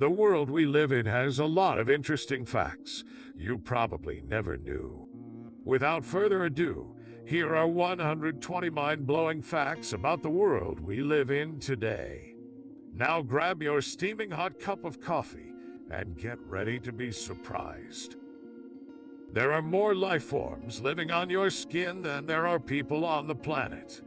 The world we live in has a lot of interesting facts you probably never knew. Without further ado, here are 120 mind-blowing facts about the world we live in today. Now grab your steaming hot cup of coffee and get ready to be surprised. There are more life forms living on your skin than there are people on the planet.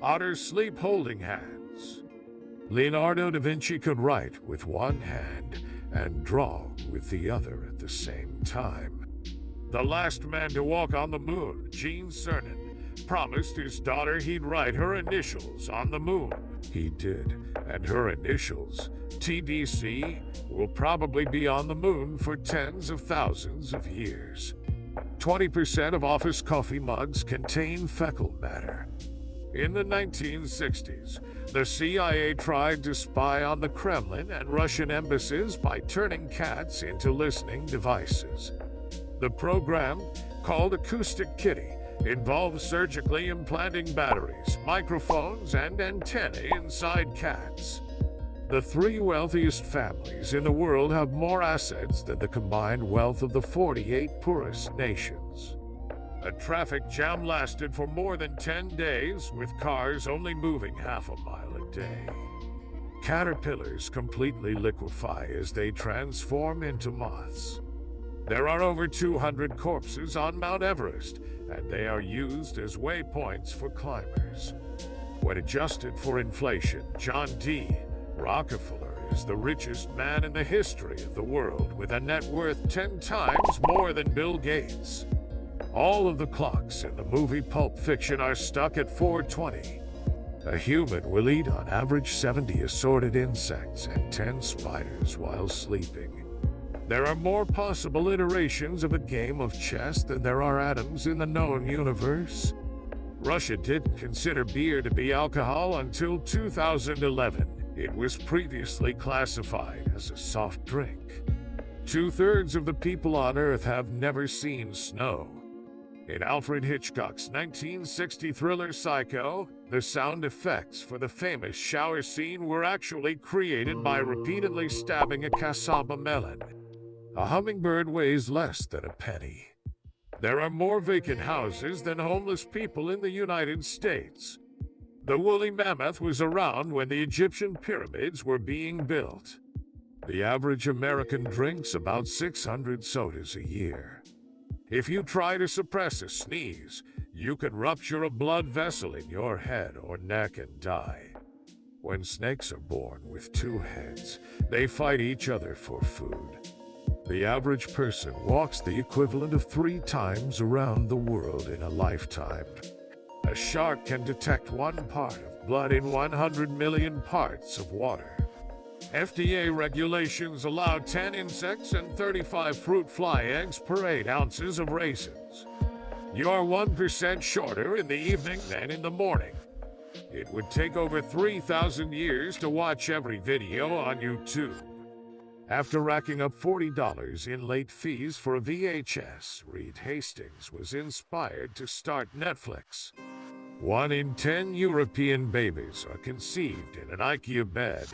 Otters sleep holding hands. Leonardo da Vinci could write with one hand and draw with the other at the same time. The last man to walk on the moon, Gene Cernan, promised his daughter he'd write her initials on the moon. He did, and her initials, TDC, will probably be on the moon for tens of thousands of years. 20% of office coffee mugs contain fecal matter. In the 1960s, the CIA tried to spy on the Kremlin and Russian embassies by turning cats into listening devices. The program, called Acoustic Kitty, involves surgically implanting batteries, microphones, and antennae inside cats. The 3 wealthiest families in the world have more assets than the combined wealth of the 48 poorest nations. A traffic jam lasted for more than 10 days, with cars only moving half a mile a day. Caterpillars completely liquefy as they transform into moths. There are over 200 corpses on Mount Everest, and they are used as waypoints for climbers. When adjusted for inflation, John D. Rockefeller is the richest man in the history of the world, with a net worth 10 times more than Bill Gates. All of the clocks in the movie Pulp Fiction are stuck at 4:20. A human will eat on average 70 assorted insects and 10 spiders while sleeping. There are more possible iterations of a game of chess than there are atoms in the known universe. Russia didn't consider beer to be alcohol until 2011. It was previously classified as a soft drink. 2/3 of the people on Earth have never seen snow. In Alfred Hitchcock's 1960 thriller Psycho, the sound effects for the famous shower scene were actually created by repeatedly stabbing a cassava melon. A hummingbird weighs less than a penny. There are more vacant houses than homeless people in the United States. The woolly mammoth was around when the Egyptian pyramids were being built. The average American drinks about 600 sodas a year. If you try to suppress a sneeze, you can rupture a blood vessel in your head or neck and die. When snakes are born with 2 heads, they fight each other for food. The average person walks the equivalent of 3 times around the world in a lifetime. A shark can detect 1 part of blood in 100 million parts of water. FDA regulations allow 10 insects and 35 fruit fly eggs per 8 ounces of raisins. You're 1% shorter in the evening than in the morning. It would take over 3,000 years to watch every video on YouTube. After racking up $40 in late fees for a VHS, Reed Hastings was inspired to start Netflix. 1 in 10 European babies are conceived in an IKEA bed.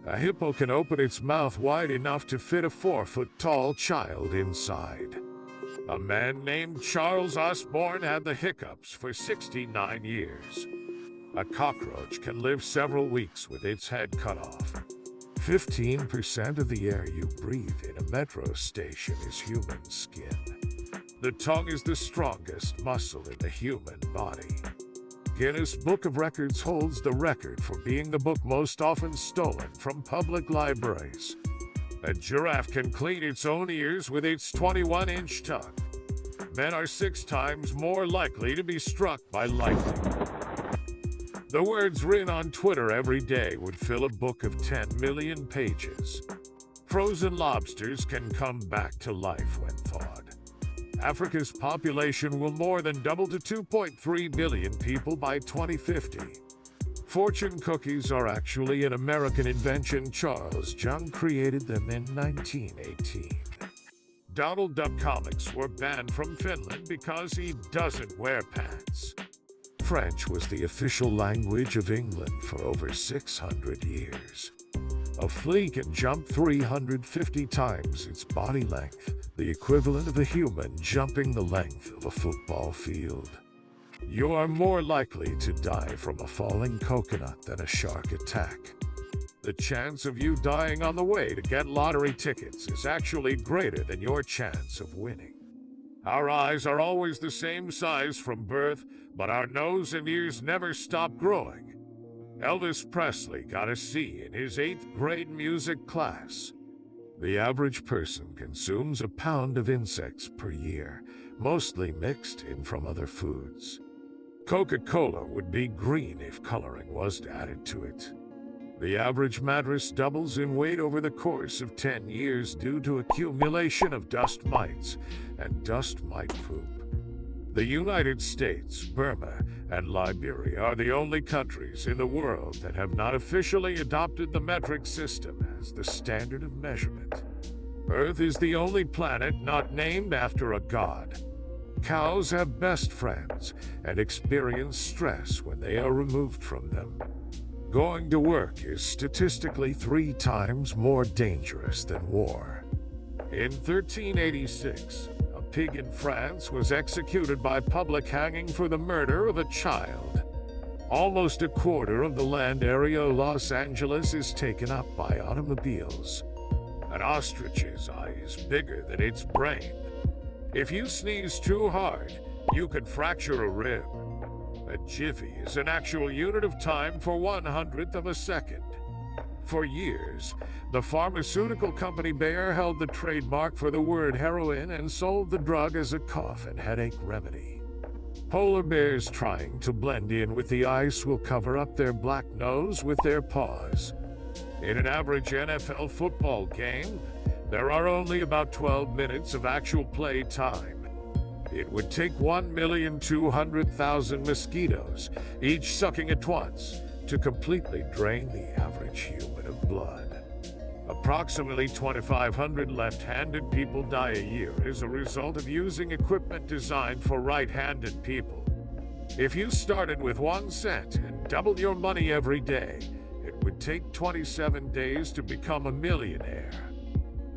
A hippo can open its mouth wide enough to fit a 4-foot-tall child inside. A man named Charles Osborne had the hiccups for 69 years. A cockroach can live several weeks with its head cut off. 15% of the air you breathe in a metro station is human skin. The tongue is the strongest muscle in the human body. Guinness Book of Records holds the record for being the book most often stolen from public libraries. A giraffe can clean its own ears with its 21-inch tongue. Men are 6 times more likely to be struck by lightning. The words written on Twitter every day would fill a book of 10 million pages. Frozen lobsters can come back to life when thawed. Africa's population will more than double to 2.3 billion people by 2050. Fortune cookies are actually an American invention. Charles Jung created them in 1918. Donald Duck comics were banned from Finland because he doesn't wear pants. French was the official language of England for over 600 years. A flea can jump 350 times its body length, the equivalent of a human jumping the length of a football field. You are more likely to die from a falling coconut than a shark attack. The chance of you dying on the way to get lottery tickets is actually greater than your chance of winning. Our eyes are always the same size from birth, but our nose and ears never stop growing. Elvis Presley got a C in his 8th grade music class. The average person consumes a pound of insects per year, mostly mixed in from other foods. Coca-Cola would be green if coloring was added to it. The average mattress doubles in weight over the course of 10 years due to accumulation of dust mites and dust mite poop. The United States, Burma, and Liberia are the only countries in the world that have not officially adopted the metric system as the standard of measurement. Earth is the only planet not named after a god. Cows have best friends and experience stress when they are removed from them. Going to work is statistically 3 times more dangerous than war. In 1386, a pig in France was executed by public hanging for the murder of a child. Almost a quarter of the land area of Los Angeles is taken up by automobiles. An ostrich's eye is bigger than its brain. If you sneeze too hard, you could fracture a rib. A jiffy is an actual unit of time for 1/100th of a second. For years, the pharmaceutical company Bayer held the trademark for the word heroin and sold the drug as a cough and headache remedy. Polar bears trying to blend in with the ice will cover up their black nose with their paws. In an average NFL football game, there are only about 12 minutes of actual play time. It would take 1,200,000 mosquitoes, each sucking at once, to completely drain the average human of blood. Approximately 2,500 left-handed people die a year as a result of using equipment designed for right-handed people. If you started with 1 cent and doubled your money every day, it would take 27 days to become a millionaire.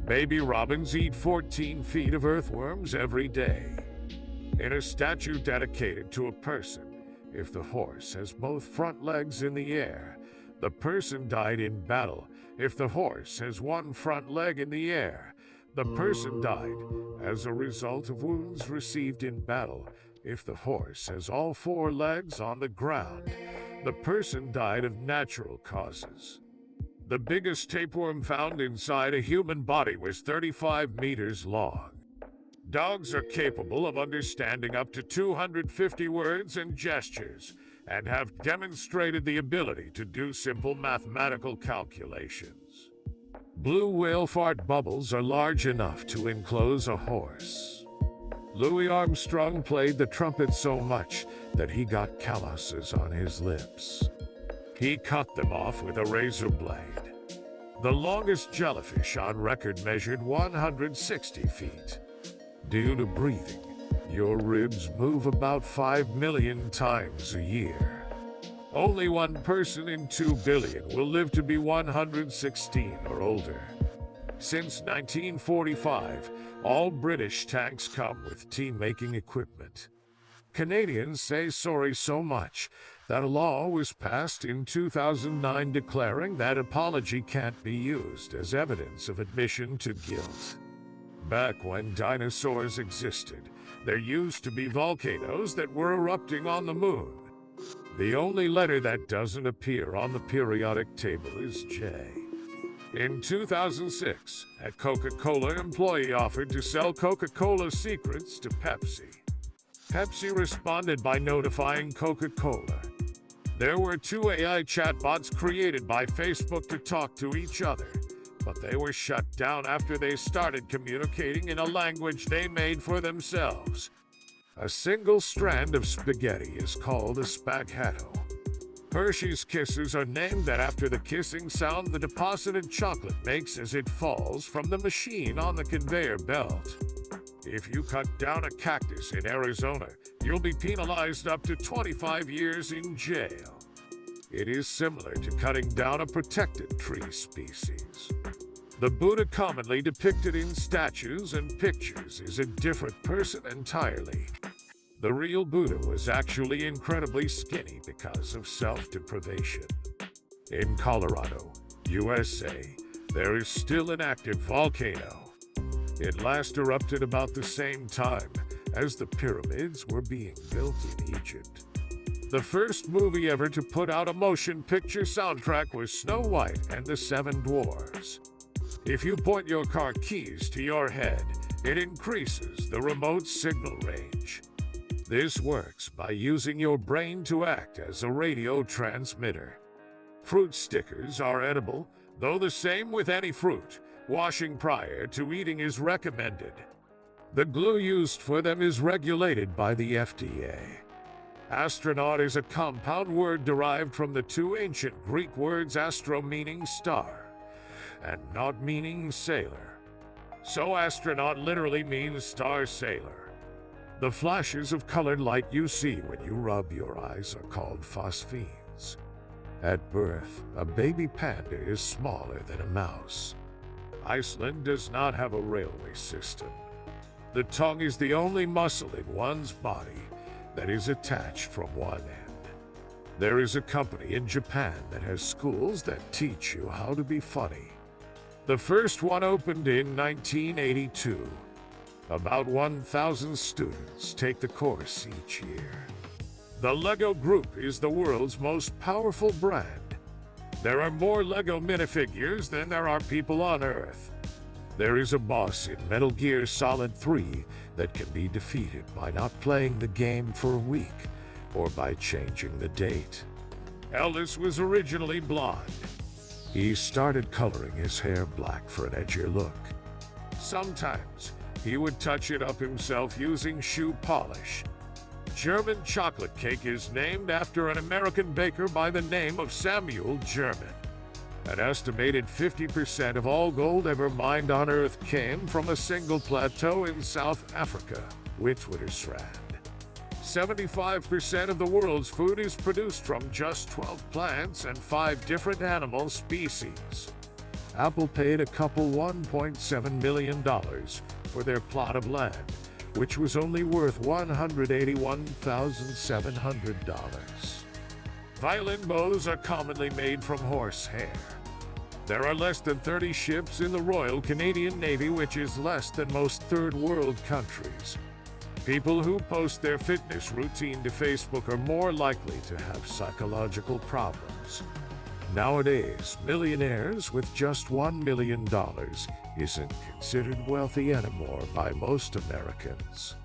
Baby robins eat 14 feet of earthworms every day. In a statue dedicated to a person, if the horse has both front legs in the air, the person died in battle. If the horse has one front leg in the air, the person died as a result of wounds received in battle. If the horse has all 4 legs on the ground, the person died of natural causes. The biggest tapeworm found inside a human body was 35 meters long. Dogs are capable of understanding up to 250 words and gestures, and have demonstrated the ability to do simple mathematical calculations. Blue whale fart bubbles are large enough to enclose a horse. Louis Armstrong played the trumpet so much that he got calluses on his lips. He cut them off with a razor blade. The longest jellyfish on record measured 160 feet. Due to breathing, your ribs move about 5 million times a year. Only 1 person in 2 billion will live to be 116 or older. Since 1945, all British tanks come with tea-making equipment. Canadians say sorry so much that a law was passed in 2009 declaring that apology can't be used as evidence of admission to guilt. Back when dinosaurs existed, there used to be volcanoes that were erupting on the moon. The only letter that doesn't appear on the periodic table is J. In 2006, a Coca-Cola employee offered to sell Coca-Cola secrets to Pepsi. Pepsi responded by notifying Coca-Cola. There were 2 AI chatbots created by Facebook to talk to each other, but they were shut down after they started communicating in a language they made for themselves. A single strand of spaghetti is called a spaghetto. Hershey's Kisses are named after the kissing sound the deposited chocolate makes as it falls from the machine on the conveyor belt. If you cut down a cactus in Arizona, you'll be penalized up to 25 years in jail. It is similar to cutting down a protected tree species. The Buddha commonly depicted in statues and pictures is a different person entirely. The real Buddha was actually incredibly skinny because of self-deprivation. In Colorado, USA, there is still an active volcano. It last erupted about the same time as the pyramids were being built in Egypt. The first movie ever to put out a motion picture soundtrack was Snow White and the Seven Dwarfs. If you point your car keys to your head, it increases the remote signal range. This works by using your brain to act as a radio transmitter. Fruit stickers are edible, though the same with any fruit. Washing prior to eating is recommended. The glue used for them is regulated by the FDA. Astronaut is a compound word derived from the two ancient Greek words astro meaning star, and naut meaning sailor. So astronaut literally means star sailor. The flashes of colored light you see when you rub your eyes are called phosphenes. At birth, a baby panda is smaller than a mouse. Iceland does not have a railway system. The tongue is the only muscle in one's body that is attached from one end. There is a company in Japan that has schools that teach you how to be funny. The first one opened in 1982. About 1,000 students take the course each year. The Lego Group is the world's most powerful brand. There are more Lego minifigures than there are people on Earth. There is a boss in Metal Gear Solid 3 that can be defeated by not playing the game for a week or by changing the date. Elvis was originally blonde. He started coloring his hair black for an edgier look. Sometimes he would touch it up himself using shoe polish. German chocolate cake is named after an American baker by the name of Samuel German. An estimated 50% of all gold ever mined on Earth came from a single plateau in South Africa, Witwatersrand. 75% of the world's food is produced from just 12 plants and 5 different animal species. Apple paid a couple $1.7 million for their plot of land, which was only worth $181,700. Violin bows are commonly made from horse hair. There are less than 30 ships in the Royal Canadian Navy, which is less than most third world countries. People who post their fitness routine to Facebook are more likely to have psychological problems. Nowadays, millionaires with just $1 million isn't considered wealthy anymore by most Americans.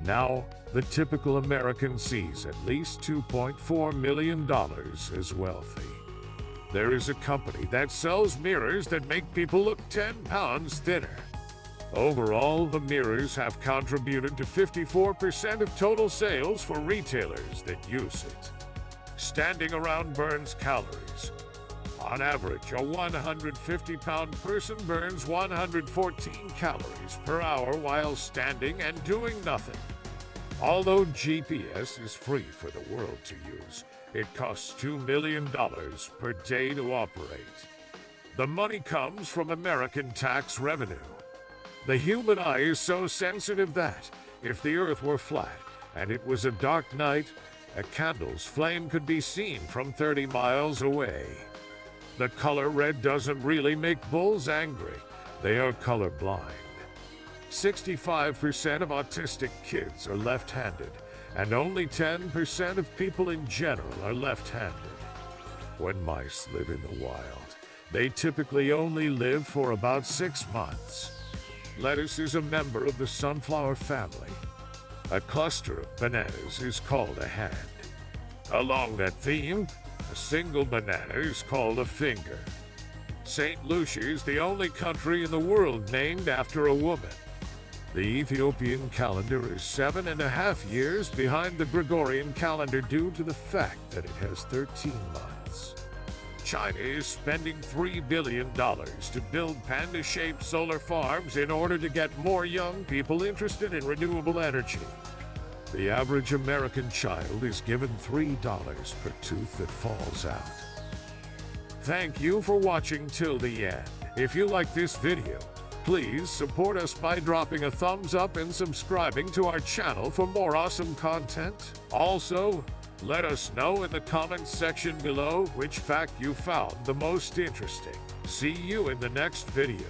Now, the typical American sees at least $2.4 million as wealthy. There is a company that sells mirrors that make people look 10 pounds thinner. Overall, the mirrors have contributed to 54% of total sales for retailers that use it. Standing around burns calories. On average, a 150-pound person burns 114 calories per hour while standing and doing nothing. Although GPS is free for the world to use, it costs $2 million per day to operate. The money comes from American tax revenue. The human eye is so sensitive that, if the earth were flat and it was a dark night, a candle's flame could be seen from 30 miles away. The color red doesn't really make bulls angry. They are colorblind. 65% of autistic kids are left-handed, and only 10% of people in general are left-handed. When mice live in the wild, they typically only live for about 6 months. Lettuce is a member of the sunflower family. A cluster of bananas is called a hand. Along that theme, a single banana is called a finger. St. Lucia is the only country in the world named after a woman. The Ethiopian calendar is 7.5 years behind the Gregorian calendar due to the fact that it has 13 months. China is spending $3 billion to build panda-shaped solar farms in order to get more young people interested in renewable energy. The average American child is given $3 per tooth that falls out. Thank you for watching till the end. If you like this video, please support us by dropping a thumbs up and subscribing to our channel for more awesome content. Also, let us know in the comments section below which fact you found the most interesting. See you in the next video.